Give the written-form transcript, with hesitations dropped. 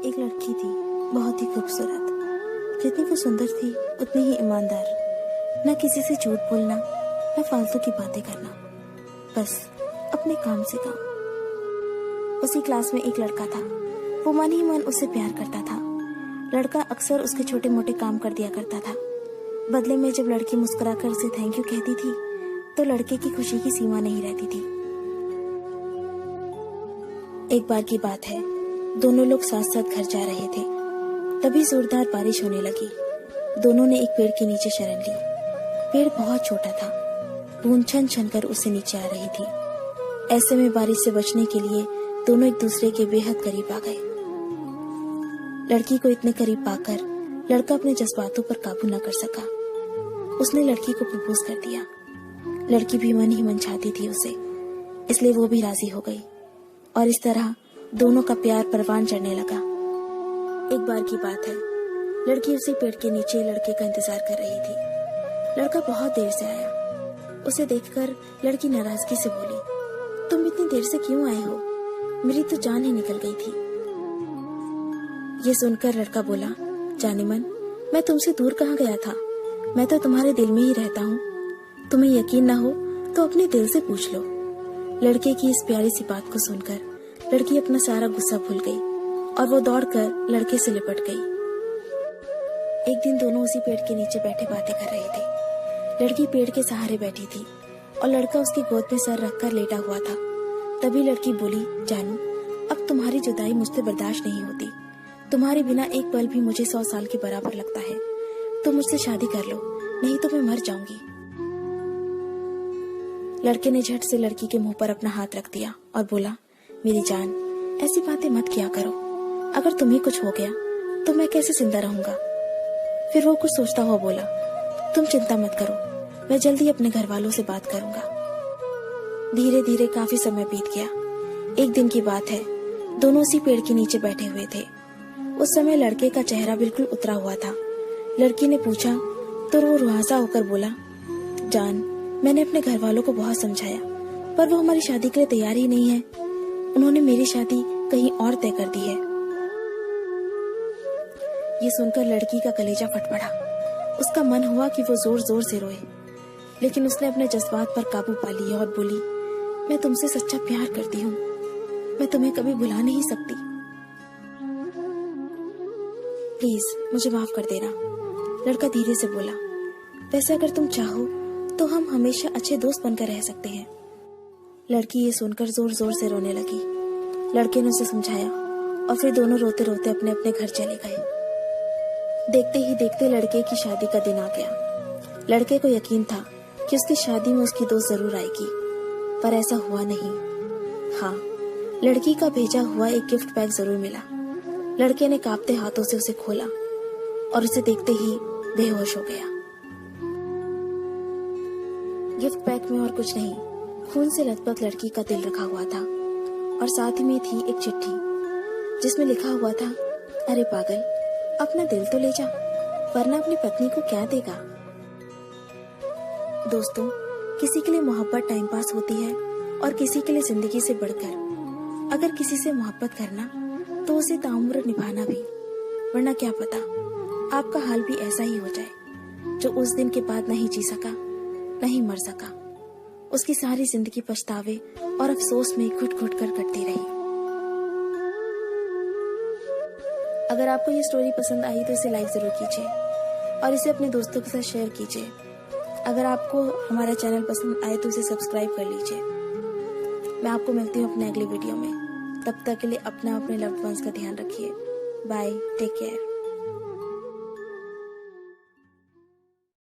एक लड़की थी, बहुत ही खूबसूरत। जितनी वो सुंदर थी उतनी ही ईमानदार। न किसी से झूठ बोलना, न फालतू की बातें करना, बस अपने काम से काम। उसी क्लास में एक लड़का था। वो मन ही मन उससे प्यार करता था। लड़का अक्सर उसके छोटे मोटे काम कर दिया करता था। बदले में जब लड़की मुस्कुराकर उसे थैंक यू कहती थी तो लड़के की खुशी की सीमा नहीं रहती थी। एक बार की बात है, दोनों लोग साथ साथ घर जा रहे थे। तभी जोरदार बारिश होने लगी। दोनों ने एक पेड़ के नीचे शरण ली। पेड़ बहुत छोटा था। बूंद छन छन कर उससे नीचे आ रही थी। ऐसे में बारिश से बचने के लिए दोनों एक दूसरे के बेहद करीब आ गए। लड़की को इतने करीब पाकर लड़का अपने जज्बातों पर काबू न कर सका। उसने लड़की को प्रपोज कर दिया। लड़की भी मन ही मन चाहती थी उसे, इसलिए वो भी राजी हो गई और इस तरह दोनों का प्यार परवान चढ़ने लगा। एक बार की बात है, लड़की उसी पेड़ के नीचे लड़के का इंतजार कर रही थी। लड़का बहुत देर से आया। उसे देखकर लड़की नाराजगी से बोली, तुम इतनी देर से क्यों आए हो? मेरी तो जान ही निकल गई थी। ये सुनकर लड़का बोला, जाने मन, मैं तुमसे दूर कहाँ गया था? मैं तो तुम्हारे दिल में ही रहता हूँ। तुम्हें यकीन ना हो तो अपने दिल से पूछ लो। लड़के की इस प्यारी सी बात को सुनकर लड़की अपना सारा गुस्सा भूल गई और वो दौड़कर लड़के से लिपट गई। एक दिन दोनों उसी पेड़ के नीचे बैठे बातें कर रहे थे। लड़की पेड़ के सहारे बैठी थी और लड़का उसकी गोद में सर रखकर लेटा हुआ था। तभी लड़की बोली, जानू, अब तुम्हारी जुदाई मुझसे बर्दाश्त नहीं होती। तुम्हारे बिना एक पल भी मुझे 100 साल के बराबर लगता है। तुम मुझसे शादी कर लो, नहीं तो मैं मर जाऊंगी। लड़के ने झट से लड़की के मुंह पर अपना हाथ रख दिया और बोला, मेरी जान, ऐसी बातें मत किया करो। अगर तुम्हें कुछ हो गया तो मैं कैसे जिंदा रहूंगा? फिर वो कुछ सोचता हुआ बोला, तुम चिंता मत करो, मैं जल्दी अपने घर वालों से बात करूंगा। धीरे धीरे काफी समय बीत गया। एक दिन की बात है, दोनों उसी पेड़ के नीचे बैठे हुए थे। उस समय लड़के का चेहरा बिल्कुल उतरा हुआ था। लड़की ने पूछा तो वो रुआसा होकर बोला, जान, मैंने अपने घर वालों को बहुत समझाया पर वो हमारी शादी के लिए तैयार ही नहीं है। उन्होंने मेरी शादी कहीं और तय कर दी है। ये सुनकर लड़की का कलेजा फट पड़ा। उसका मन हुआ कि वो जोर जोर से रोए, लेकिन उसने अपने जज्बात पर काबू पा लिया और बोली, मैं तुमसे सच्चा प्यार करती हूँ। मैं तुम्हें कभी भुला नहीं सकती। प्लीज मुझे माफ कर देना। लड़का धीरे से बोला, वैसे अगर तुम चाहो तो हम हमेशा अच्छे दोस्त बनकर रह सकते हैं। लड़की ये सुनकर जोर जोर से रोने लगी। लड़के ने उसे समझाया और फिर दोनों रोते रोते अपने अपने घर चले गए। देखते ही देखते लड़के की शादी का दिन आ गया। लड़के को यकीन था कि उसकी शादी में उसकी दोस्त जरूर आएगी, पर ऐसा हुआ नहीं। हाँ, लड़की का भेजा हुआ एक गिफ्ट पैक जरूर मिला। लड़के ने कांपते हाथों से उसे खोला और उसे देखते ही बेहोश हो गया। गिफ्ट पैक में और कुछ नहीं, खून से लथपथ लड़की का दिल रखा हुआ था और साथ ही में थी एक चिट्ठी जिसमें लिखा हुआ था, अरे पागल, अपना दिल तो ले जा, वरना अपनी पत्नी को क्या देगा। दोस्तों, किसी के लिए मोहब्बत टाइम पास होती है और किसी के लिए जिंदगी से बढ़कर। अगर किसी से मोहब्बत करना तो उसे ताउम्र निभाना भी, वरना क्या पता आपका हाल भी ऐसा ही हो जाए। जो उस दिन के बाद नहीं जी सका, नहीं मर सका, उसकी सारी जिंदगी पछतावे और अफसोस में घुट घुट कर कटती रही। अगर आपको ये स्टोरी पसंद आई तो इसे लाइक जरूर कीजिए और इसे अपने दोस्तों के साथ शेयर कीजिए। अगर आपको हमारा चैनल पसंद आए तो इसे सब्सक्राइब कर लीजिए। मैं आपको मिलती हूँ अपने अगले वीडियो में। तब तक के लिए अपना अपने लव्ड वंस का ध्यान रखिए। Bye, take care.